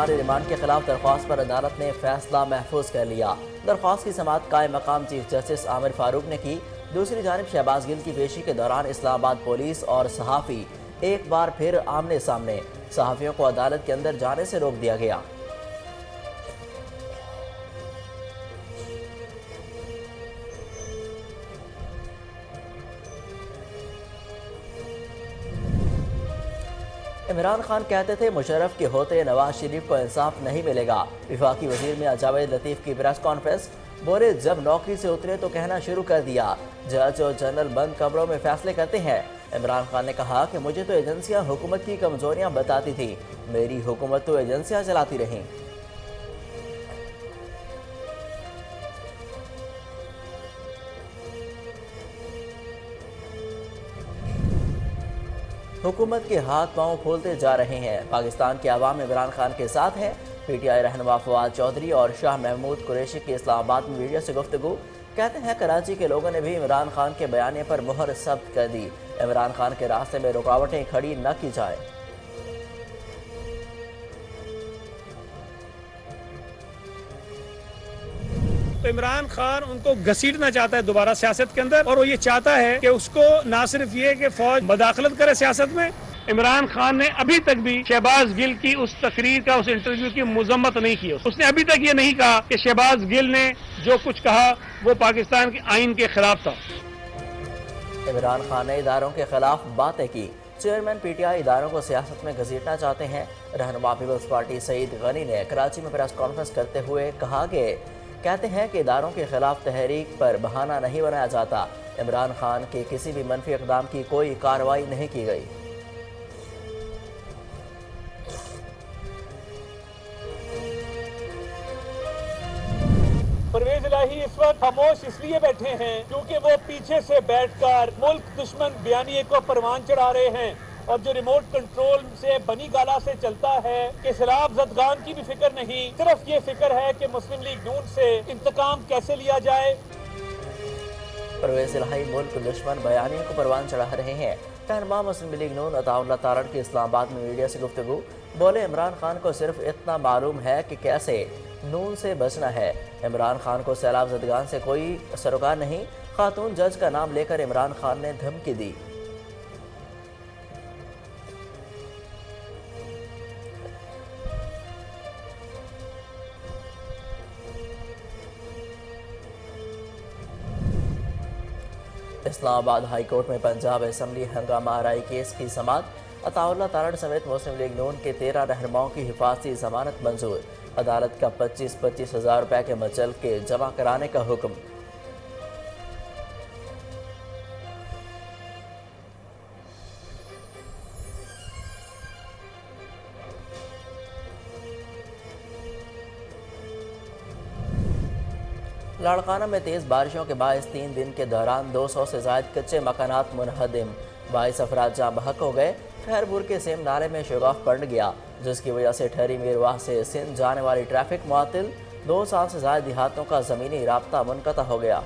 سال ریمانڈ کے خلاف درخواست پر عدالت نے فیصلہ محفوظ کر لیا۔ درخواست کی سماعت قائم مقام چیف جسٹس عامر فاروق نے کی۔ دوسری جانب شہباز گل کی پیشی کے دوران اسلام آباد پولیس اور صحافی ایک بار پھر آمنے سامنے، صحافیوں کو عدالت کے اندر جانے سے روک دیا گیا۔ عمران خان کہتے تھے مشرف کے ہوتے نواز شریف کو انصاف نہیں ملے گا۔ وفاقی وزیر میاں جاوید لطیف کی پریس کانفرنس، بولے جب نوکری سے اترے تو کہنا شروع کر دیا جج اور جنرل بند کمروں میں فیصلے کرتے ہیں۔ عمران خان نے کہا کہ مجھے تو ایجنسیاں حکومت کی کمزوریاں بتاتی تھی، میری حکومت تو ایجنسیاں چلاتی رہیں۔ حکومت کے ہاتھ پاؤں پھولتے جا رہے ہیں، پاکستان کے عوام عمران خان کے ساتھ ہے۔ پی ٹی آئی رہنما فواد چودھری اور شاہ محمود قریشی کی اسلام آباد میں میڈیا سے گفتگو، کہتے ہیں کراچی کے لوگوں نے بھی عمران خان کے بیانیے پر مہر ثبت کر دی، عمران خان کے راستے میں رکاوٹیں کھڑی نہ کی جائیں۔ تو عمران خان ان کو گھسیٹنا چاہتا ہے دوبارہ سیاست کے اندر، اور وہ یہ چاہتا ہے کہ اس کو نہ صرف یہ کہ فوج مداخلت کرے سیاست میں۔ عمران خان نے ابھی تک بھی شہباز گل کی اس تقریر کا، اس انٹرویو کی مذمت نہیں کی۔ اس نے ابھی تک یہ نہیں کہا کہ شہباز گل نے جو کچھ کہا وہ پاکستان کے آئین کے خلاف تھا۔ عمران خان نے اداروں کے خلاف باتیں کی، چیئرمین پی ٹی آئی اداروں کو سیاست میں گھسیٹنا چاہتے ہیں۔ رہنما پیپلز پارٹی سعید غنی نے کراچی میں پریس کانفرنس کرتے ہوئے کہا کہ کہتے ہیں کہ اداروں کے خلاف تحریک پر بہانہ نہیں بنایا جاتا، عمران خان کے کسی بھی منفی اقدام کی کوئی کارروائی نہیں کی گئی۔ پرویز الہی اس وقت خاموش اس لیے بیٹھے ہیں کیونکہ وہ پیچھے سے بیٹھ کر ملک دشمن بیانیے کو پروان چڑھا رہے ہیں، اور جو ریموٹ کنٹرول سے بنی گالا سے چلتا ہے کہ سیلاب زدگان کی بھی فکر نہیں، صرف یہ فکر ہے کہ مسلم لیگ نون سے انتقام کیسے لیا جائے۔ پرویز الہی ملک دشمن بیانیے کو پروان چڑھا رہے ہیں۔ رہنما مسلم لیگ نون عطا اللہ تارڑ کی اسلام آباد میں میڈیا سے گفتگو، بولے عمران خان کو صرف اتنا معلوم ہے کہ کیسے نون سے بچنا ہے، عمران خان کو سیلاب زدگان سے کوئی سروکار نہیں۔ خاتون جج کا نام لے کر عمران خان نے دھمکی دی۔ اسلام آباد ہائی کورٹ میں پنجاب اسمبلی ہنگامہ آرائی کیس کی سماعت، عطا اللہ تارڑ سمیت مسلم لیگ نون کے 13 رہنماؤں کی حفاظتی ضمانت منظور، عدالت کا 25,000 روپے کے مچل کے جمع کرانے کا حکم۔ لاڑکانہ میں تیز بارشوں کے باعث 3 دن کے دوران 200 سے زائد کچے مکانات منہدم، 22 افراد جاں بحق ہو گئے۔ خیرپور کے سیم نالے میں شگاف پڑ گیا، جس کی وجہ سے ٹھہری میرواہ سے سندھ جانے والی ٹریفک معطل، 2 سال سے زائد دیہاتوں کا زمینی رابطہ منقطع ہو گیا۔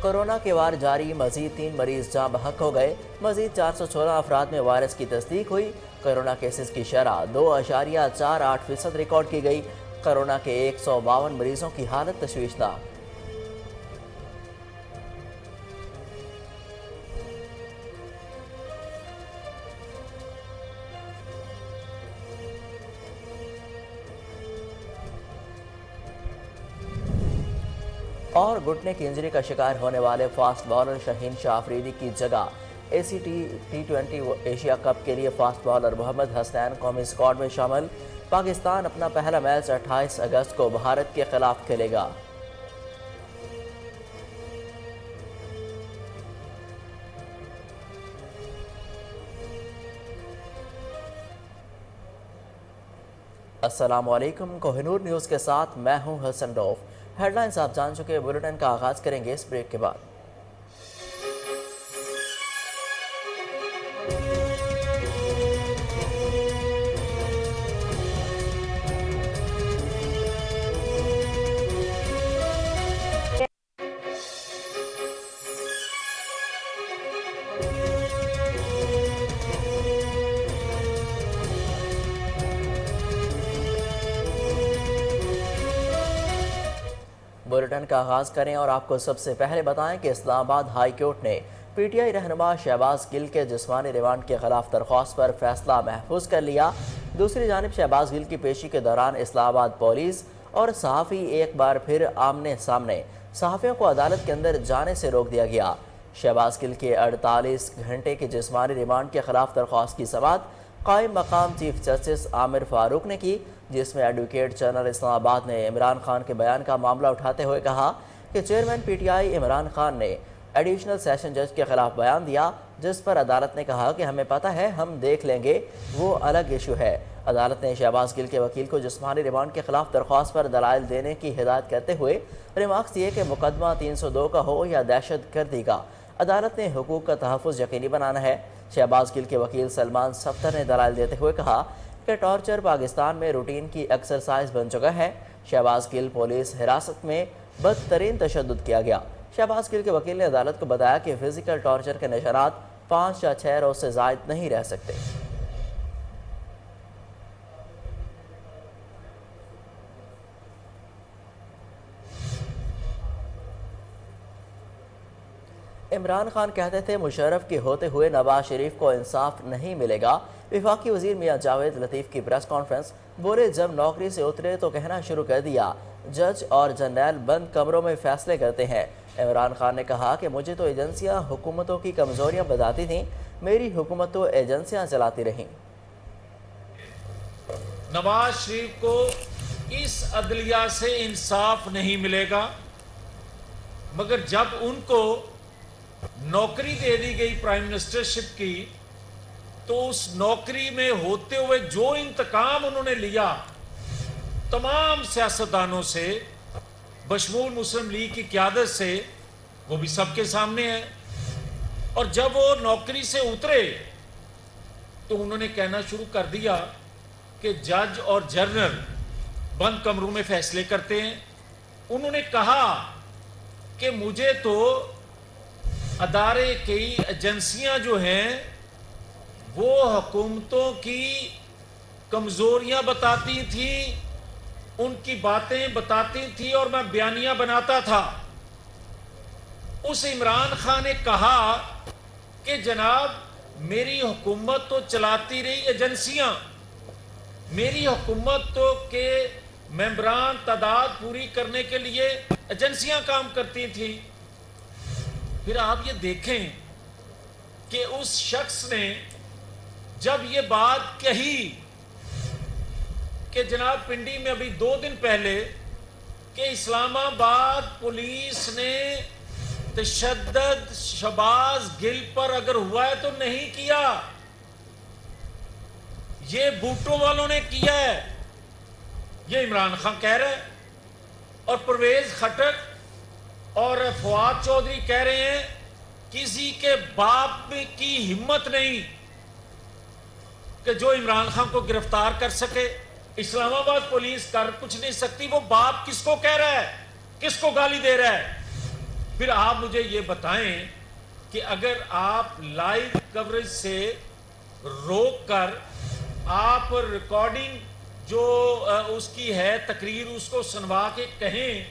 کورونا کے وار جاری، مزید 3 مریض جاں بحق ہو گئے، مزید 416 افراد میں وائرس کی تصدیق ہوئی۔ کورونا کیسز کی شرح 2.48% ریکارڈ کی گئی۔ کورونا کے 152 مریضوں کی حالت تشویشناک۔ اور گھٹنے کی انجری کا شکار ہونے والے فاسٹ بالر شہین شاہ آفریدی کی جگہ T20 ایشیا کپ کے لیے فاسٹ بالر محمد حسنین قومی اسکواڈ میں شامل۔ پاکستان اپنا پہلا میچ 28 اگست کو بھارت کے خلاف کھیلے گا۔ السلام علیکم، کوہ نور نیوز کے ساتھ میں ہوں حسن ڈوف۔ ہیڈ لائنز آپ جان چکے، بلیٹن کا آغاز کریں گے اس بریک کے بعد۔ بلیٹن کا آغاز کریں اور آپ کو سب سے پہلے بتائیں کہ اسلام آباد ہائی کورٹ نے پی ٹی آئی رہنما شہباز گل کے جسمانی ریمانڈ کے خلاف درخواست پر فیصلہ محفوظ کر لیا۔ دوسری جانب شہباز گل کی پیشی کے دوران اسلام آباد پولیس اور صحافی ایک بار پھر آمنے سامنے، صحافیوں کو عدالت کے اندر جانے سے روک دیا گیا۔ شہباز گل کے 48 گھنٹے کے جسمانی ریمانڈ کے خلاف درخواست کی سماعت قائم مقام چیف جسٹس عامر فاروق نے کی، جس میں ایڈوکیٹ جنرل اسلام آباد نے عمران خان کے بیان کا معاملہ اٹھاتے ہوئے کہا کہ chairman P T I Imran Khan نے ایڈیشنل سیشن جج کے خلاف بیان دیا، جس پر عدالت نے کہا کہ ہمیں پتہ ہے، ہم دیکھ لیں گے، وہ الگ ایشو ہے۔ عدالت نے شہباز گل کے وکیل کو جسمانی ریمانڈ کے خلاف درخواست پر دلائل دینے کی ہدایت کرتے ہوئے ریمارکس دیے کہ مقدمہ 302 کا ہو یا دہشت گردی کا، عدالت نے حقوق کا تحفظ یقینی بنانا ہے۔ شہباز گل کے وکیل سلمان صفتر نے دلائل دیتے ہوئے کہا کہ ٹارچر پاکستان میں روٹین کی ایکسرسائز بن چکا ہے۔ شہباز گل پولیس حراست میں بدترین تشدد کیا گیا۔ شہباز گل کے وکیل نے عدالت کو بتایا کہ فزیکل ٹارچر کے نشانات 5 یا 6 روز سے زائد نہیں رہ سکتے۔ عمران خان کہتے تھے مشرف کے ہوتے ہوئے نواز شریف کو انصاف نہیں ملے گا۔ وفاقی وزیر میاں جاوید لطیف کی پریس کانفرنس، بولے جب نوکری سے اترے تو کہنا شروع کر دیا جج اور جرنیل بند کمروں میں فیصلے کرتے ہیں۔ عمران خان نے کہا کہ مجھے تو ایجنسیاں حکومتوں کی کمزوریاں بتاتی تھیں، میری حکومت تو ایجنسیاں چلاتی رہیں۔ نواز شریف کو اس عدلیہ سے انصاف نہیں ملے گا، مگر جب ان کو نوکری دے دی گئی پرائم منسٹرشپ کی تو اس نوکری میں ہوتے ہوئے جو انتقام انہوں نے لیا تمام سیاستدانوں سے بشمول مسلم لیگ کی قیادت سے، وہ بھی سب کے سامنے ہے۔ اور جب وہ نوکری سے اترے تو انہوں نے کہنا شروع کر دیا کہ جج اور جرنل بند کمروں میں فیصلے کرتے ہیں۔ انہوں نے کہا کہ مجھے تو ادارے کی ایجنسیاں جو ہیں وہ حکومتوں کی کمزوریاں بتاتی تھیں، ان کی باتیں بتاتی تھی اور میں بیانیہ بناتا تھا۔ اس عمران خان نے کہا کہ جناب میری حکومت تو چلاتی رہی ایجنسیاں، میری حکومت تو کے ممبران تعداد پوری کرنے کے لیے ایجنسیاں کام کرتی تھیں۔ پھر آپ یہ دیکھیں کہ اس شخص نے جب یہ بات کہی کہ جناب پنڈی میں ابھی 2 دن پہلے کہ اسلام آباد پولیس نے تشدد شہباز گل پر اگر ہوا ہے تو نہیں کیا، یہ بھٹو والوں نے کیا ہے، یہ عمران خان کہہ رہے ہیں، اور پرویز خٹک اور فواد چودھری کہہ رہے ہیں کسی کے باپ کی ہمت نہیں کہ جو عمران خان کو گرفتار کر سکے۔ اسلام آباد پولیس کر کچھ نہیں سکتی، وہ باپ کس کو کہہ رہا ہے، کس کو گالی دے رہا ہے؟ پھر آپ مجھے یہ بتائیں کہ اگر آپ لائیو کوریج سے روک کر آپ ریکارڈنگ جو اس کی ہے تقریر اس کو سنوا کے کہیں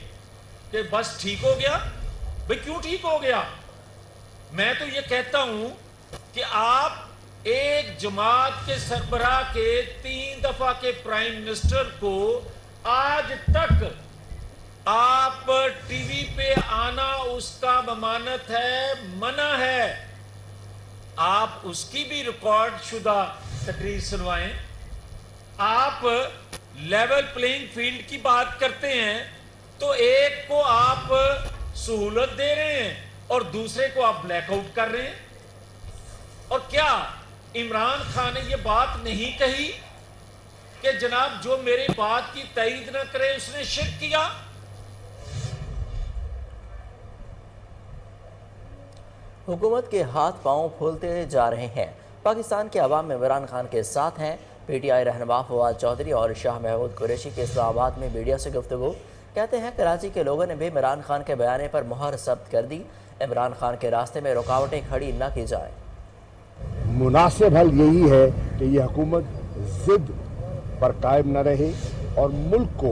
کہ بس ٹھیک ہو گیا، بھئی کیوں ٹھیک ہو گیا؟ میں تو یہ کہتا ہوں کہ آپ ایک جماعت کے سربراہ کے 3 دفعہ کے پرائم منسٹر کو آج تک آپ ٹی وی پہ آنا اس کا ممانعت ہے، منع ہے۔ آپ اس کی بھی ریکارڈ شدہ تقریر سنوائیں۔ آپ لیول پلینگ فیلڈ کی بات کرتے ہیں تو ایک کو آپ سہولت دے رہے ہیں اور دوسرے کو آپ بلیک آؤٹ کر رہے ہیں۔ اور کیا عمران خان نے یہ بات نہیں کہی کہ جناب جو میری بات کی تائید نہ کرے اس نے شرک کیا؟ حکومت کے ہاتھ پاؤں پھولتے جا رہے ہیں۔ پاکستان کے عوام عمران خان کے ساتھ ہیں۔ پی ٹی آئی رہنما فواد چودھری اور شاہ محمود قریشی کے اسلام آباد میں میڈیا سے گفتگو، کہتے ہیں کراچی کے لوگوں نے بھی عمران خان کے بیانے پر مہر ثبت کر دی، عمران خان کے راستے میں رکاوٹیں کھڑی نہ کی جائیں۔ مناسب حل یہی ہے کہ یہ حکومت ضد پر قائم نہ رہے اور ملک کو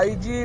IG,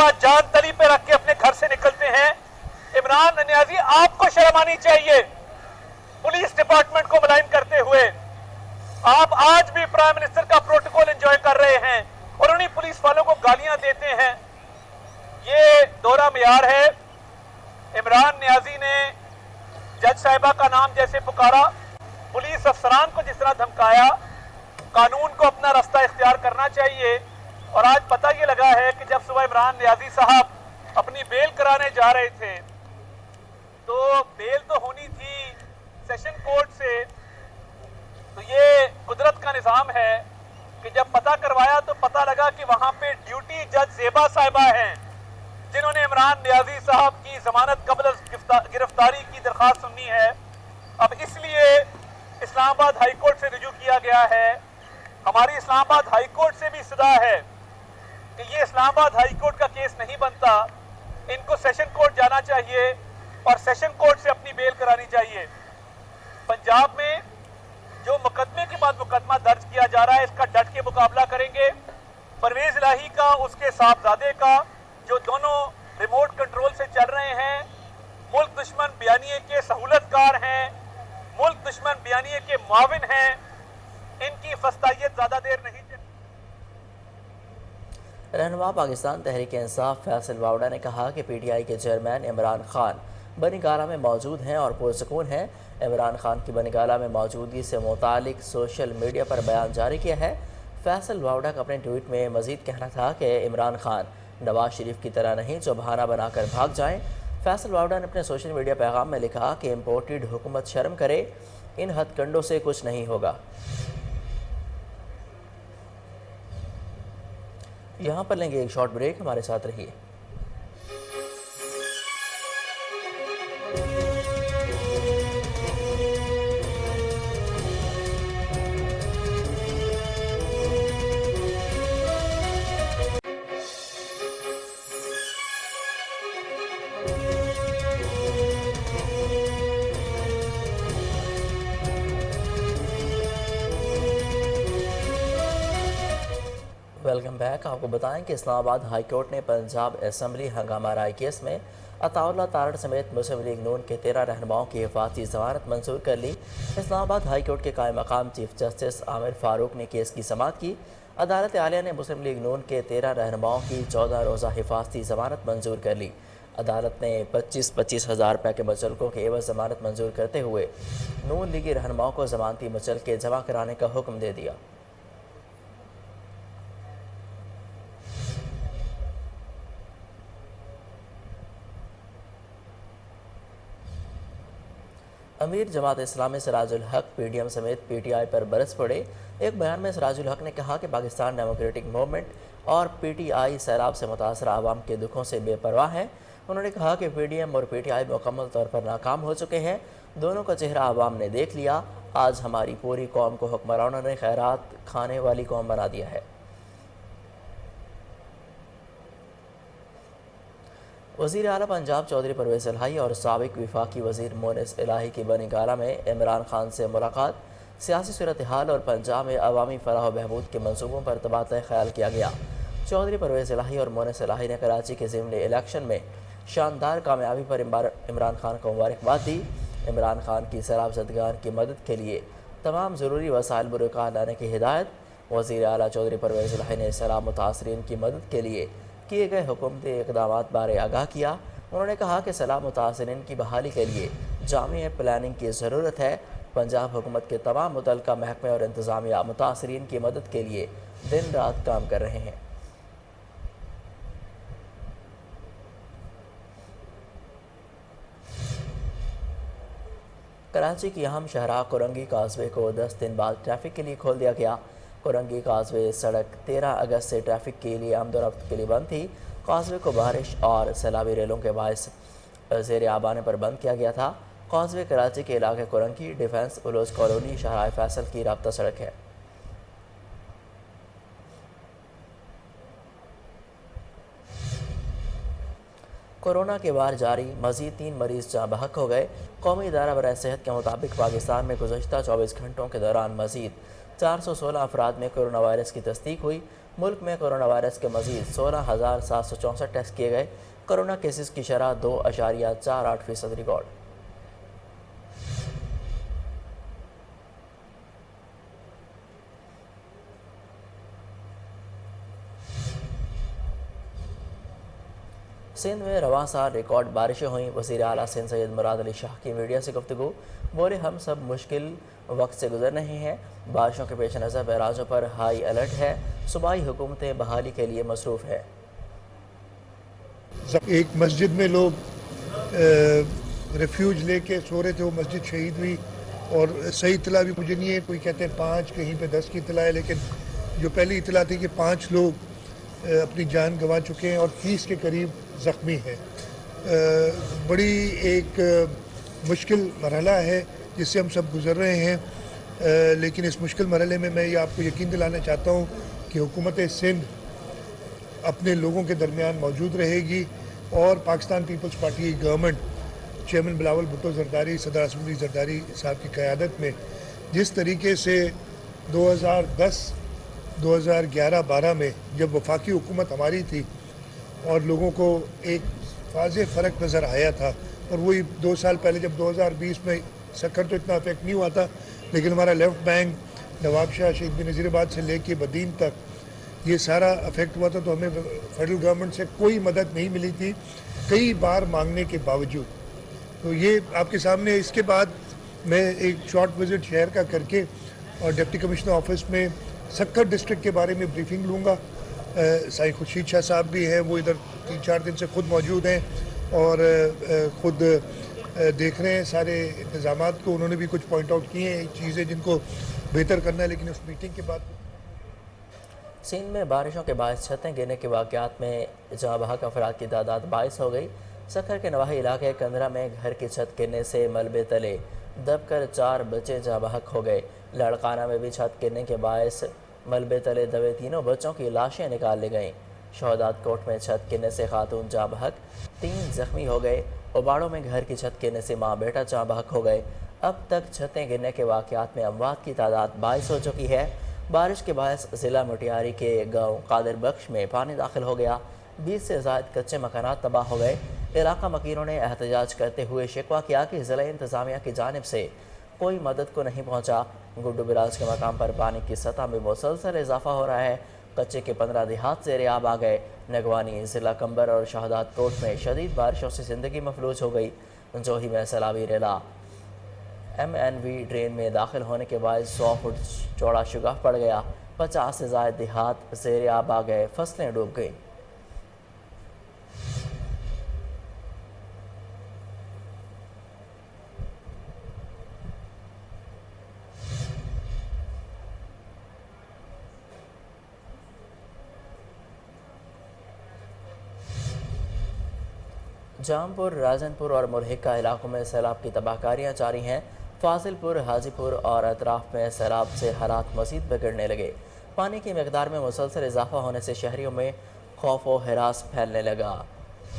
طلبہ جان تلی پہ رکھ کے اپنے گھر سے نکلتے ہیں. عمران نیازی آپ کو شرم آنی چاہیے پولیس ڈپارٹمنٹ کو ملائم کرتے ہوئے. آپ آج بھی پرائم منسٹر کا پروٹوکول انجوائے کر رہے ہیں اور انہی پولیس والوں کو گالیاں دیتے ہیں. یہ دورہ معیار ہے. عمران نیازی نے جج صاحبہ کا نام جیسے پکارا, پولیس افسران کو جس طرح دھمکایا, قانون کو اپنا رستہ اختیار کرنا چاہیے. اور آج پتہ یہ لگا ہے کہ جب صبح عمران نیازی صاحب اپنی بیل کرانے جا رہے تھے تو بیل تو ہونی تھی سیشن کورٹ سے. تو یہ قدرت کا نظام ہے کہ جب پتہ کروایا تو پتہ لگا کہ وہاں پہ ڈیوٹی جج زیبا صاحبہ ہیں جنہوں نے عمران نیازی صاحب کی ضمانت قبل گرفتاری کی درخواست سننی ہے. اب اس لیے اسلام آباد ہائی کورٹ سے رجوع کیا گیا ہے. ہماری اسلام آباد ہائی کورٹ سے بھی صدا ہے کہ یہ اسلام آباد ہائی کورٹ کا کیس نہیں بنتا, ان کو سیشن کورٹ جانا چاہیے اور سیشن کورٹ سے اپنی بیل کرانی چاہیے. پنجاب میں جو مقدمے کے بعد مقدمہ درج کیا جا رہا ہے اس کا ڈٹ کے مقابلہ کریں گے. پرویز الہی کا, اس کے صاحبزادے کا, جو دونوں ریموٹ کنٹرول سے چل رہے ہیں, ملک دشمن بیانیے کے سہولت کار ہیں, ملک دشمن بیانیے کے معاون ہیں, ان کی فسطائیت زیادہ دیر نہیں چلی. رہنما پاکستان تحریک انصاف فیصل واوڈا نے کہا کہ پی ٹی آئی کے چیئرمین عمران خان بنی گالہ میں موجود ہیں اور پرسکون ہیں. عمران خان کی بنی گالہ میں موجودگی سے متعلق سوشل میڈیا پر بیان جاری کیا ہے. فیصل واوڈا کا اپنے ٹویٹ میں مزید کہنا تھا کہ عمران خان نواز شریف کی طرح نہیں جو بہانہ بنا کر بھاگ جائیں. فیصل واوڈا نے اپنے سوشل میڈیا پیغام میں لکھا کہ امپورٹڈ حکومت شرم کرے, ان ہتھ کنڈوں سے کچھ نہیں ہوگا. یہاں پر لیں گے ایک شارٹ بریک, ہمارے ساتھ رہیے. Welcome back. آپ کو بتائیں کہ اسلام آباد ہائی کورٹ نے پنجاب اسمبلی ہنگامہ رائے کیس میں عطاء اللہ تارڑ سمیت مسلم لیگ نون کے 13 رہنماؤں کی حفاظتی ضمانت منظور کر لی. اسلام آباد ہائی کورٹ کے قائم مقام چیف جسٹس عامر فاروق نے کیس کی سماعت کی. عدالت عالیہ نے مسلم لیگ نون کے 13 رہنماؤں کی 14 روزہ حفاظتی ضمانت منظور کر لی. عدالت نے 25,000 روپے کے مچلقوں کے عوض ضمانت منظور کرتے ہوئے نون لیگی رہنماؤں کو ضمانتی مچلقے جمع کرانے کا حکم دے دیا. امیر جماعت اسلامی سراج الحق پی ڈی ایم سمیت پی ٹی آئی پر برس پڑے. ایک بیان میں سراج الحق نے کہا کہ پاکستان ڈیموکریٹک موومنٹ اور پی ٹی آئی سیلاب سے متاثرہ عوام کے دکھوں سے بے پرواہ ہیں. انہوں نے کہا کہ پی ڈی ایم اور پی ٹی آئی مکمل طور پر ناکام ہو چکے ہیں. دونوں کا چہرہ عوام نے دیکھ لیا. آج ہماری پوری قوم کو حکمرانوں نے خیرات کھانے والی قوم بنا دیا ہے. وزیر اعلیٰ پنجاب چودھری پرویز الہی اور سابق وفاقی وزیر مونس الہی کی بنی گالہ میں عمران خان سے ملاقات. سیاسی صورتحال اور پنجاب میں عوامی فلاح و بہبود کے منصوبوں پر تبادلہ خیال کیا گیا. چودھری پرویز الہی اور مونس الہی نے کراچی کے ضمنی الیکشن میں شاندار کامیابی پر عمران خان کو مبارکباد دی. عمران خان کی سیلاب زدگان کی مدد کے لیے تمام ضروری وسائل بروکار لانے کی ہدایت. وزیر اعلیٰ چودھری پرویز الہی نے سیلاب متاثرین کی مدد کے لیے کیے گئے حکومتی اقدامات بارے آگاہ کیا. انہوں نے کہا کہ سیلاب متاثرین کی بحالی کے لیے جامع پلاننگ کی ضرورت ہے. پنجاب حکومت کے تمام متعلقہ محکمے اور انتظامیہ متاثرین کی مدد کے لیے دن رات کام کر رہے ہیں. کراچی کی اہم شاہراہ کورنگی کازوے کو 10 دن بعد ٹریفک کے لیے کھول دیا گیا. کورنگی کازوے سڑک 13 اگست سے ٹریفک کے لیے آمد و رفت کے لیے بند تھی. کازوے کو بارش اور سیلابی ریلوں کے باعث زیر آب آنے پر بند کیا گیا تھا. کازوے کراچی کے علاقے کورنگی، ڈیفنس، الوز کالونی، شاہراہ فیصل کی رابطہ سڑک ہے. کورونا کے بار جاری، مزید 3 مریض جاں بحق ہو گئے. قومی ادارہ برائے صحت کے مطابق پاکستان میں گزشتہ 24 گھنٹوں کے دوران مزید 416 افراد میں کورونا وائرس کی تصدیق ہوئی. ملک میں کورونا وائرس کے مزید 16,764 ٹیسٹ کیے گئے. کورونا کیسز کی شرح 2.48% ریکارڈ. سندھ میں رواں سال ریکارڈ بارشیں ہوئیں. وزیر اعلیٰ سندھ سید مراد علی شاہ کی میڈیا سے گفتگو. بولے ہم سب مشکل وقت سے گزر رہے ہیں. بارشوں کے پیش نظر بیراجوں پر ہائی الرٹ ہے. صوبائی حکومتیں بحالی کے لیے مصروف ہے. ایک مسجد میں لوگ ریفیوج لے کے سو رہے تھے, وہ مسجد شہید ہوئی, اور صحیح اطلاع بھی مجھے نہیں ہے, کوئی کہتے ہیں 5, کہیں پہ 10 کی اطلاع ہے, لیکن جو پہلی اطلاع تھی کہ 5 لوگ اپنی جان گنوا چکے ہیں اور 30 کے قریب زخمی ہیں. بڑی ایک مشکل مرحلہ ہے جس سے ہم سب گزر رہے ہیں, لیکن اس مشکل مرحلے میں میں یہ آپ کو یقین دلانا چاہتا ہوں کہ حکومت سندھ اپنے لوگوں کے درمیان موجود رہے گی, اور پاکستان پیپلز پارٹی کی گورنمنٹ چیئرمین بلاول بھٹو زرداری, صدر اسمبلی زرداری صاحب کی قیادت میں جس طریقے سے 2010 2011-12 میں جب وفاقی حکومت ہماری تھی اور لوگوں کو ایک واضح فرق نظر آیا تھا, اور وہی 2 سال پہلے جب 2020 میں سکر تو اتنا افیکٹ نہیں ہوا تھا, لیکن ہمارا لیفٹ بینک نواب شاہ شہید بن نذیر آباد سے لے کے بدین تک یہ سارا افیکٹ ہوا تھا, تو ہمیں فیڈرل گورنمنٹ سے کوئی مدد نہیں ملی تھی کئی بار مانگنے کے باوجود. تو یہ آپ کے سامنے. اس کے بعد میں ایک شارٹ وزٹ شہر کا کر کے اور ڈپٹی کمشنر آفس میں سکر ڈسٹرکٹ کے بارے میں بریفنگ لوں گا. سائیں خورشید شاہ صاحب بھی ہیں, وہ ادھر 3-4 دن سے خود موجود ہیں اور خود دیکھ رہے ہیں سارے انتظامات کو. انہوں نے بھی کچھ پوائنٹ آؤٹ کیے ہیں چیزیں جن کو بہتر کرنا ہے, لیکن اس میٹنگ کے بعد. سندھ میں بارشوں کے باعث چھتیں گرنے کے واقعات میں جاں بحق افراد کی تعداد 22 ہو گئی. سکر کے نواحی علاقے کندرا میں گھر کی چھت گرنے سے ملبے تلے دب کر 4 بچے جاں بحق ہو گئے. لاڑکانہ میں بھی چھت گرنے کے باعث ملبے تلے دبے 3 بچوں کی لاشیں نکال لی گئیں. شہداد کوٹ میں چھت گرنے سے خاتون جاں بحق, 3 زخمی ہو گئے. اوباڑوں میں گھر کی چھت گرنے سے ماں بیٹا جاں بحق ہو گئے. اب تک چھتیں گرنے کے واقعات میں اموات کی تعداد 22 ہو چکی ہے. بارش کے باعث ضلع موٹیاری کے گاؤں قادر بخش میں پانی داخل ہو گیا. 20 سے زائد کچے مکانات تباہ ہو گئے. علاقہ مکینوں نے احتجاج کرتے ہوئے شکوہ کیا کہ ضلع انتظامیہ کی جانب سے کوئی مدد کو نہیں پہنچا. گڈو براج کے مقام پر پانی کی سطح میں مسلسل اضافہ ہو رہا ہے. کچے کے 15 دیہات زیر آب آ گئے. نگوانی, ضلع کمبر اور شہداد کوٹ میں شدید بارشوں سے زندگی مفلوج ہو گئی. جوہی میں سیلابی ریلا MNV ڈرین میں داخل ہونے کے باعث 100 فٹ چوڑا شگاف پڑ گیا. 50 سے زائد دیہات زیر آب آ گئے. فصلیں ڈوب گئیں. جام پور, راجن پور اور ملحقہ علاقوں میں سیلاب کی تباہ کاریاں جاری ہیں. فاضل پور, حاجی پور اور اطراف میں سیلاب سے حالات مزید بگڑنے لگے. پانی کی مقدار میں مسلسل اضافہ ہونے سے شہریوں میں خوف و ہراس پھیلنے لگا.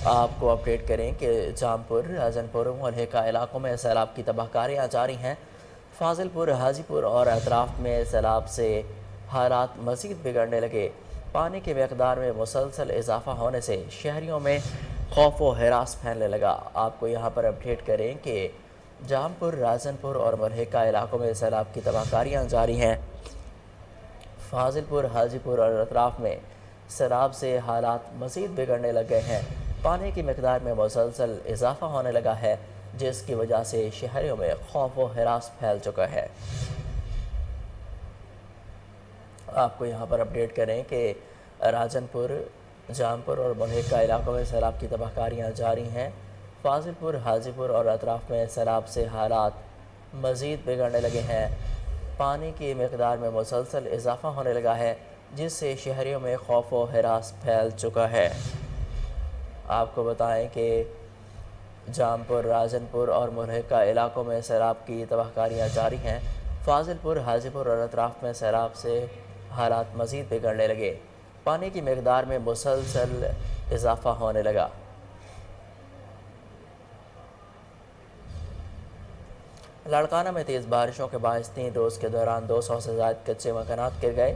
آپ کو اپڈیٹ کریں کہ جام پور, راجن پور اور ملحقہ علاقوں میں سیلاب کی تباہ کاریاں جاری ہیں. فاضل پور, حاجی پور اور اطراف میں سیلاب سے حالات مزید بگڑنے لگے. پانی کی مقدار میں مسلسل اضافہ ہونے سے شہریوں میں خوف و ہراس پھیلنے لگا. آپ کو یہاں پر اپڈیٹ کریں کہ جام پور, راجن پور اور ملحقہ علاقوں میں سیلاب کی تباہ کاریاں جاری ہیں. فاضل پور, حاجی پور اور اطراف میں سیلاب سے حالات مزید بگڑنے لگ گئے ہیں. پانی کی مقدار میں مسلسل اضافہ ہونے لگا ہے, جس کی وجہ سے شہریوں میں خوف و ہراس پھیل چکا ہے. آپ کو یہاں پر اپڈیٹ کریں کہ راجن پور, جام پور اور ملحقہ علاقوں میں سیلاب کی تباہ کاریاں جاری ہیں. فاضل پور, حاجی پور اور اطراف میں سیلاب سے حالات مزید بگڑنے لگے ہیں. پانی کی مقدار میں مسلسل اضافہ ہونے لگا ہے, جس سے شہریوں میں خوف و ہراس پھیل چکا ہے. آپ کو بتائیں کہ جام پور, راجن پور اور ملحقہ علاقوں میں سیلاب کی تباہ کاریاں جاری ہیں. فاضل پور, حاجی پور اور اطراف میں سیلاب سے حالات مزید بگڑنے لگے. پانی کی مقدار میں مسلسل اضافہ ہونے لگا. لاڑکانہ میں تیز بارشوں کے باعث 3 روز کے دوران 200 سے زائد کچے مکانات گر گئے.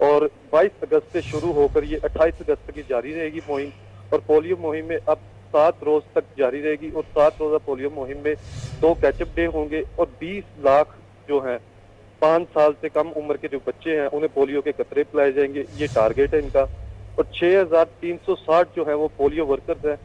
اور 22 اگست سے شروع ہو کر یہ 28 اگست تک جاری رہے گی مہم، اور پولیو مہم میں اب 7 روز تک جاری رہے گی، اور 7 روزہ پولیو مہم میں 2 کیچ اپ ڈے ہوں گے، اور 20 لاکھ جو ہیں 5 سال سے کم عمر کے جو بچے ہیں انہیں پولیو کے قطرے پلائے جائیں گے، یہ ٹارگیٹ ہے ان کا۔ اور 6360 جو ہیں وہ پولیو ورکرز ہیں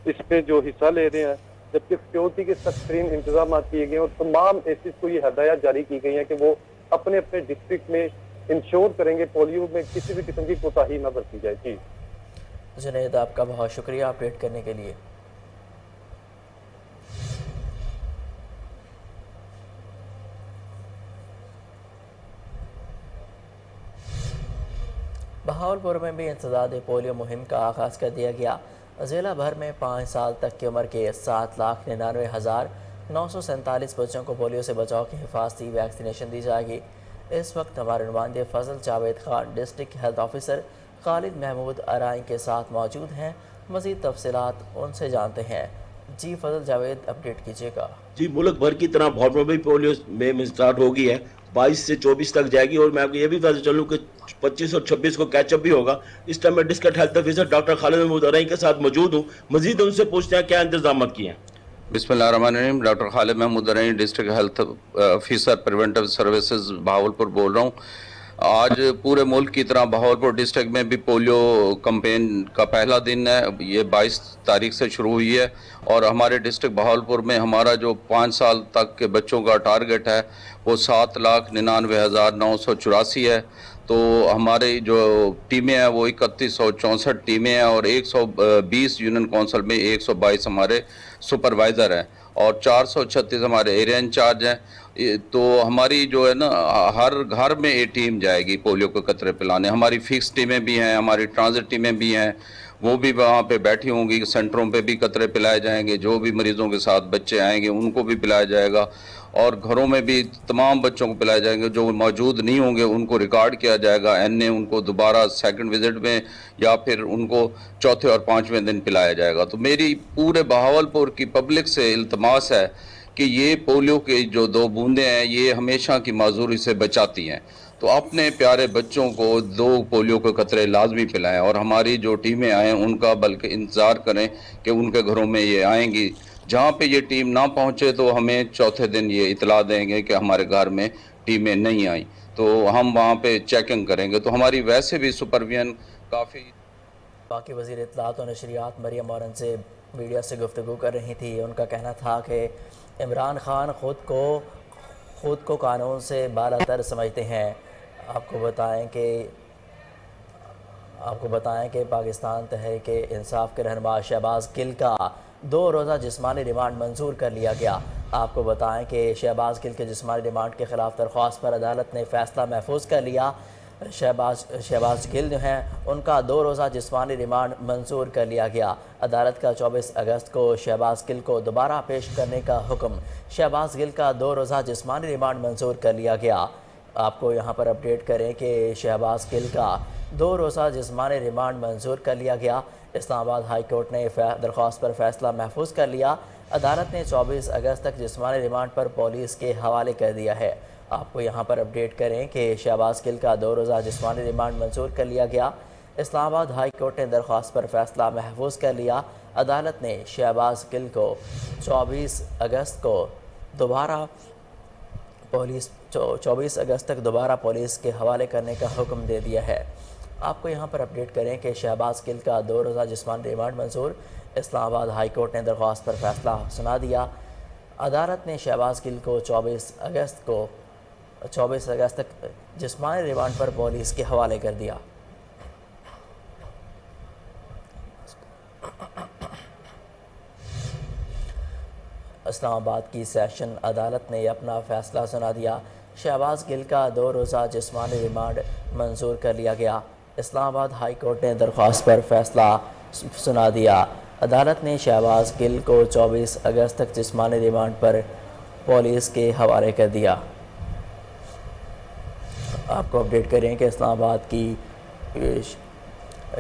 اس میں جو حصہ لے رہے ہیں، جبکہ سیکورٹی کے سخت ترین انتظامات کیے گئے ہیں، اور تمام ایسز کو یہ ہدایات جاری کی گئی ہیں کہ وہ اپنے اپنے ڈسٹرکٹ میں انشور کریں گے پولیو میں کسی بھی قسم کی کوتاہی نہ برتی جائے۔ جی جنید، آپ کا بہت شکریہ اپڈیٹ کرنے کے لیے۔ بہاولپور میں بھی انسداد پولیو مہم کا آغاز کر دیا گیا۔ ضلع بھر میں 5 سال تک کی عمر کے 7,99,947 بچوں کو پولیو سے بچاؤ کی حفاظتی ویکسینیشن دی جائے گی۔ اس وقت ہمارے نمائندے Fazal Javed Khan district health officer Khalid Mahmood Arain کے ساتھ موجود ہیں، مزید تفصیلات ان سے جانتے ہیں۔ جی فضل جاوید، اپڈیٹ کیجیے گا۔ جی، ملک بھر کی طرح بھاولپور میں پولیو مہم اسٹارٹ ہو گئی ہے، 22 سے 24 تک جائے گی، اور میں آپ کو یہ بھی بتا چلوں کہ 25 اور 26 کو کیچ اپ بھی ہوگا۔ اس ٹائم میں district health officer doctor Khalid Mahmood Arain کے ساتھ موجود ہوں، مزید ان سے پوچھتے ہیں کیا انتظامات کیے ہیں۔ بسم اللہ الرحمن الرحیم، doctor Khalid Mahmood Arain, district health officer preventive services Bahawalpur بول رہا ہوں۔ آج پورے ملک کی طرح بہاولپور ڈسٹرکٹ میں بھی پولیو کمپین کا پہلا دن ہے، یہ 22 تاریخ سے شروع ہوئی ہے، اور ہمارے ڈسٹرکٹ بہاولپور میں ہمارا جو 5 سال تک کے بچوں کا ٹارگٹ ہے وہ 7,99,984 ہے۔ تو ہماری جو ٹیمیں ہیں وہ 3164 ٹیمیں ہیں، اور 120 یونین کونسل میں 122 ہمارے سپروائزر ہیں، اور 436 ہمارے ایریا انچارج ہیں۔ تو ہماری جو ہے نا ہر گھر میں ایک ٹیم جائے گی پولیو کے قطرے پلانے۔ ہماری فکس ٹیمیں بھی ہیں، ہماری ٹرانزٹ ٹیمیں بھی ہیں، وہ بھی وہاں پہ بیٹھی ہوں گی، سینٹروں پہ بھی قطرے پلائے جائیں گے، جو بھی مریضوں کے ساتھ بچے آئیں گے ان کو بھی پلایا جائے گا، اور گھروں میں بھی تمام بچوں کو پلائے جائیں گے۔ جو موجود نہیں ہوں گے ان کو ریکارڈ کیا جائے گا، ان کو دوبارہ سیکنڈ وزٹ میں یا پھر ان کو چوتھے اور 5ویں دن پلایا جائے گا۔ تو میری پورے بہاولپور کی پبلک سے التماس ہے کہ یہ پولیو کے جو 2 بوندیں ہیں یہ ہمیشہ کی معذوری سے بچاتی ہیں، تو اپنے پیارے بچوں کو 2 پولیو کے قطرے لازمی پلائیں، اور ہماری جو ٹیمیں آئیں ان کا بلکہ انتظار کریں کہ ان کے گھروں میں یہ آئیں گی۔ جہاں پہ یہ ٹیم نہ پہنچے تو ہمیں چوتھے دن یہ اطلاع دیں گے کہ ہمارے گھر میں ٹیمیں نہیں آئیں، تو ہم وہاں پہ چیکنگ کریں گے۔ تو ہماری ویسے بھی سپرویژن کافی۔ باقی وزیر اطلاعات و نشریات مریم اورن سے میڈیا سے گفتگو کر رہی تھی۔ ان کا کہنا تھا کہ عمران خان خود کو قانون سے بالاتر سمجھتے ہیں۔ آپ کو بتائیں کہ پاکستان تحریک انصاف کے رہنما شہباز گل کا 2 روزہ جسمانی ریمانڈ منظور کر لیا گیا۔ آپ کو بتائیں کہ شہباز گل کے جسمانی ریمانڈ کے خلاف درخواست پر عدالت نے فیصلہ محفوظ کر لیا۔ شہباز گل جو ہیں ان کا 2 روزہ جسمانی ریمانڈ منظور کر لیا گیا۔ عدالت کا 24 اگست کو شہباز گل کو دوبارہ پیش کرنے کا حکم۔ شہباز گل کا 2 روزہ جسمانی ریمانڈ منظور کر لیا گیا۔ آپ کو یہاں پر اپڈیٹ کریں کہ شہباز گل کا 2 روزہ جسمانی ریمانڈ منظور کر لیا گیا۔ اسلام آباد ہائی کورٹ نے درخواست پر فیصلہ محفوظ کر لیا۔ عدالت نے 24 اگست تک جسمانی ریمانڈ پر پولیس کے حوالے کر دیا ہے۔ آپ کو یہاں پر اپڈیٹ کریں کہ شہباز گل کا 2 روزہ جسمانی ریمانڈ منظور کر لیا گیا۔ اسلام آباد ہائی کورٹ نے درخواست پر فیصلہ محفوظ کر لیا۔ عدالت نے شہباز گل کو 24 اگست تک دوبارہ پولیس کے حوالے کرنے کا حکم دے دیا ہے۔ آپ کو یہاں پر اپڈیٹ کریں کہ شہباز گل کا 2 روزہ جسمانی ریمانڈ منظور۔ اسلام آباد ہائی کورٹ نے درخواست پر فیصلہ سنا دیا۔ عدالت نے شہباز گل کو 24 اگست تک جسمانی ریمانڈ پر پولیس کے حوالے کر دیا۔ اسلام آباد کی سیشن عدالت نے اپنا فیصلہ سنا دیا۔ شہباز گل کا 2 روزہ جسمانی ریمانڈ منظور کر لیا گیا۔ اسلام آباد ہائی کورٹ نے درخواست پر فیصلہ سنا دیا۔ عدالت نے شہباز گل کو 24 اگست تک جسمانی ریمانڈ پر پولیس کے حوالے کر دیا۔ آپ کو اپڈیٹ کریں کہ اسلام آباد کی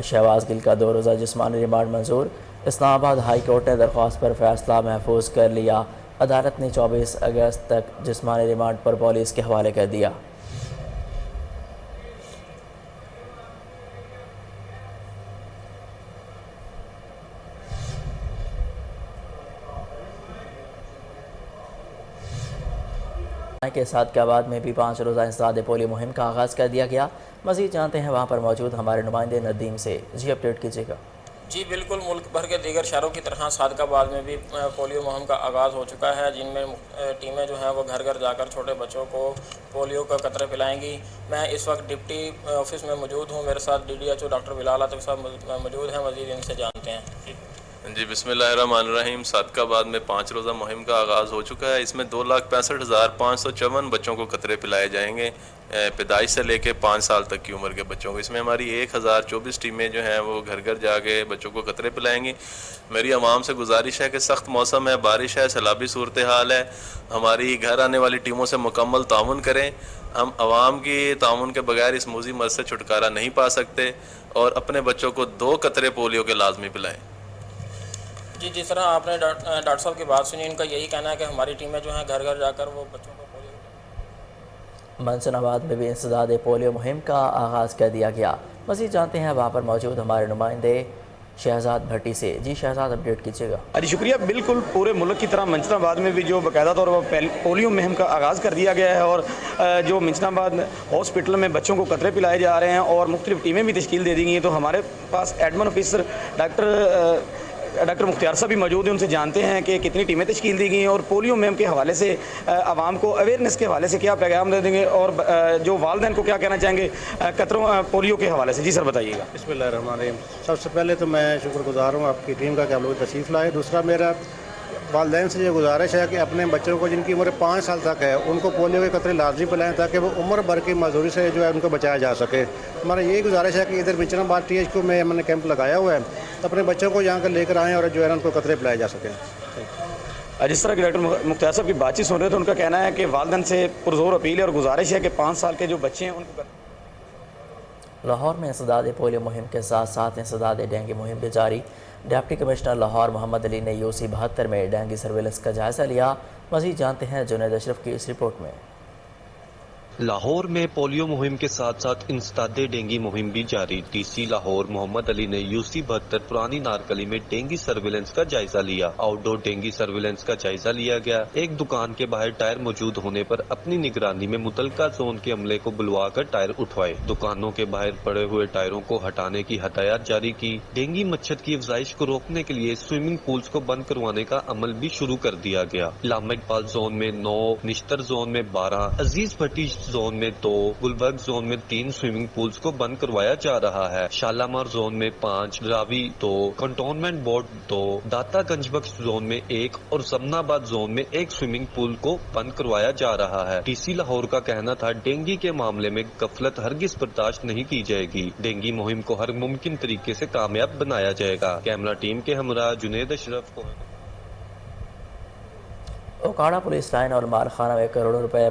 شہباز گل کا 2 روزہ جسمانی ریمانڈ منظور۔ اسلام آباد ہائی کورٹ نے درخواست پر فیصلہ محفوظ کر لیا۔ عدالت نے 24 اگست تک جسمانی ریمانڈ پر پولیس کے حوالے کر دیا۔ کے صادقاباد میں بھی 5 روزہ انسداد پولیو مہم کا آغاز کر دیا گیا. مزید جانتے ہیں وہاں پر موجود ہمارے نمائندے ندیم سے. جی اپڈیٹ کیجیے گا. جی بالکل، ملک بھر کے دیگر شہروں کی طرح صادقاباد میں بھی پولیو مہم کا آغاز ہو چکا ہے، جن میں ٹیمیں جو ہیں وہ گھر گھر جا کر چھوٹے بچوں کو پولیو کا قطرے پلائیں گی. میں اس وقت ڈپٹی آفس میں موجود ہوں، میرے ساتھ DDHO ڈاکٹر بلال عاطف صاحب موجود ہیں. مزید ان سے جانتے ہیں. جی بسم اللہ الرحمن الرحیم. صادقاباد میں 5 روزہ مہم کا آغاز ہو چکا ہے. اس میں 2,65,554 بچوں کو قطرے پلائے جائیں گے، پیدائش سے لے کے 5 سال تک کی عمر کے بچوں کو. اس میں ہماری 1024 ٹیمیں جو ہیں وہ گھر گھر جا کے بچوں کو قطرے پلائیں گی. میری عوام سے گزارش ہے کہ سخت موسم ہے، بارش ہے، سیلابی صورتحال ہے، ہماری گھر آنے والی ٹیموں سے مکمل تعاون کریں. ہم عوام کی تعاون کے بغیر اس موذی مرض سے چھٹکارا نہیں پا سکتے، اور اپنے بچوں کو 2 قطرے پولیو کے لازمی پلائیں. جی جس طرح آپ نے ڈاکٹر صاحب کی بات سنی، ان کا یہی کہنا ہے کہ ہماری ٹیمیں جو ہیں گھر گھر جا کر وہ بچوں کو پولیو. منسن آباد میں بھی انسداد پولیو مہم کا آغاز کر دیا گیا. مزید جانتے ہیں وہاں پر موجود ہمارے نمائندے شہزاد بھٹی سے. جی شہزاد اپڈیٹ کیجیے گا. جی شکریہ. بالکل پورے ملک کی طرح منسن آباد میں بھی جو باقاعدہ طور پر پولیو مہم کا آغاز کر دیا گیا ہے، اور جو منسن آباد ہاسپٹل میں بچوں کو قطرے پلائے جا رہے ہیں اور مختلف ٹیمیں بھی تشکیل دے دی گئی ہیں. تو ہمارے پاس ایڈمن آفیسر ڈاکٹر مختار صاحب بھی موجود ہیں، ان سے جانتے ہیں کہ کتنی ٹیمیں تشکیل دی گئی ہیں اور پولیو مہم کے حوالے سے عوام کو اویئرنیس کے حوالے سے کیا پیغام دے دیں گے، اور جو والدین کو کیا کہنا چاہیں گے قطروں پولیو کے حوالے سے. جی سر بتائیے گا. بسم اللہ الرحمن الرحیم. سب سے پہلے تو میں شکر گزار ہوں آپ کی ٹیم کا کہ آپ لوگ تشریف لائے. دوسرا میرا والدین سے یہ گزارش ہے کہ اپنے بچوں کو جن کی عمر 5 سال تک ہے ان کو پولیو کے قطرے لازمی پلائیں تاکہ وہ عمر بھر کی معذوری سے جو ہے ان کو بچایا جا سکے. ہمارا یہی گزارش ہے کہ ادھر منسن آباد THQ میں ہم نے کیمپ لگایا ہوا ہے، اپنے بچوں کو یہاں کر لے کر آئیں اور جو ہے ان کو قطرے پلائے جا سکیں. جس طرح کہ ڈاکٹر مختار صاحب کی بات چیت سن رہے تھے، ان کا کہنا ہے کہ والدین سے پرزور اپیل ہے اور گزارش ہے کہ 5 سال کے جو بچے ہیں ان کو. لاہور میں انسداد پولیو مہم کے ساتھ ساتھ انسداد ڈینگی مہم بھی جاری. ڈپٹی کمشنر لاہور محمد علی نے UC 72 میں ڈینگی سرویلنس کا جائزہ لیا. مزید جانتے ہیں جنید اشرف کی اس رپورٹ میں. لاہور میں پولیو مہم کے ساتھ ساتھ انسداد ڈینگی مہم بھی جاری. DC لاہور محمد علی نے UC 72 پرانی نارکلی میں ڈینگی سرویلنس کا جائزہ لیا. آؤٹ ڈور ڈینگی سرویلنس کا جائزہ لیا گیا. ایک دکان کے باہر ٹائر موجود ہونے پر اپنی نگرانی میں متعلقہ زون کے عملے کو بلوا کر ٹائر اٹھوائے. دکانوں کے باہر پڑے ہوئے ٹائروں کو ہٹانے کی ہدایات جاری کی. ڈینگی مچھر کی افزائش کو روکنے کے لیے سوئمنگ پولز کو بند کروانے کا عمل بھی شروع کر دیا گیا. علامہ اقبال زون میں 9، نشتر زون میں 12، عزیز بھٹی زون میں 2، گلبرگ زون میں 3 سوئمنگ پولز کو بند کروایا جا رہا ہے. شالامار زون میں 5، راوی 2، cantonment board 2، Data Ganj Bakhsh zone میں 1 اور زمن آباد زون میں 1 سوئمنگ پول کو بند کروایا جا رہا ہے. DC لاہور کا کہنا تھا ڈینگی کے معاملے میں غفلت ہرگز برداشت نہیں کی جائے گی. ڈینگی مہم کو ہر ممکن طریقے سے کامیاب بنایا جائے گا. کیمرہ ٹیم کے ہمراہ جنید اشرف کو. اوکاڑا پولیس لائن اور مالخانہ میں کروڑوں روپے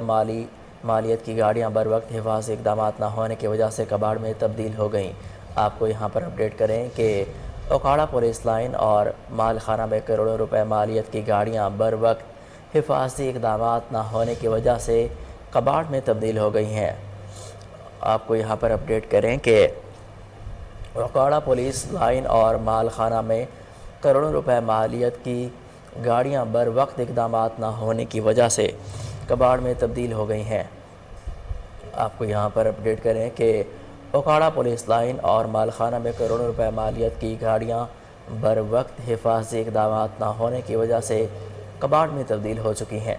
مالیت کی گاڑیاں بر وقت حفاظتی اقدامات نہ ہونے کی وجہ سے کباڑ میں تبدیل ہو گئیں. آپ کو یہاں پر اپڈیٹ کریں کہ اوکاڑا پولیس لائن اور مالخانہ میں کروڑوں روپے مالیت کی گاڑیاں بر وقت حفاظتی اقدامات نہ ہونے کی وجہ سے کباڑ میں تبدیل ہو گئی ہیں. آپ کو یہاں پر اپڈیٹ کریں کہ اوکاڑا پولیس لائن اور مالخانہ میں کروڑوں روپے مالیت کی گاڑیاں بر وقت اقدامات نہ ہونے کی وجہ سے کباڑ میں تبدیل ہو گئی ہیں. آپ کو یہاں پر اپڈیٹ کریں کہ اوکاڑا پولیس لائن اور مالخانہ میں کروڑوں روپے مالیت کی گاڑیاں بر وقت حفاظتی اقدامات نہ ہونے کی وجہ سے کباڑ میں تبدیل ہو چکی ہیں.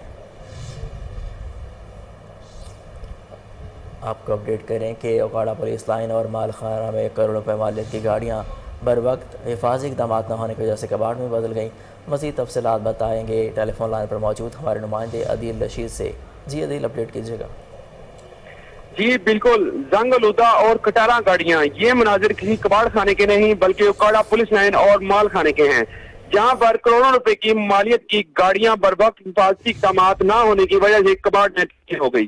آپ کو اپڈیٹ کریں کہ اوکاڑا پولیس لائن اور مالخانہ میں کروڑوں روپے مالیت کی گاڑیاں بر وقت حفاظتی اقدامات نہ ہونے کی وجہ سے کباڑ میں بدل گئیں. مزید تفصیلات بتائیں گے ٹیلی فون لائن پر موجود ہمارے نمائندے عدیل رشید سے. جی عدیل اپڈیٹ کیجیے گا. جی بالکل، زنگ آلودہ اور کٹارہ گاڑیاں، یہ مناظر کسی کباڑ خانے کے نہیں بلکہ اوکاڑا پولیس لائن اور مال خانے کے ہیں، جہاں پر کروڑوں روپے کی مالیت کی گاڑیاں بر وقت حفاظتی اقدامات نہ ہونے کی وجہ سے کباڑ میں تبدیل ہو گئی.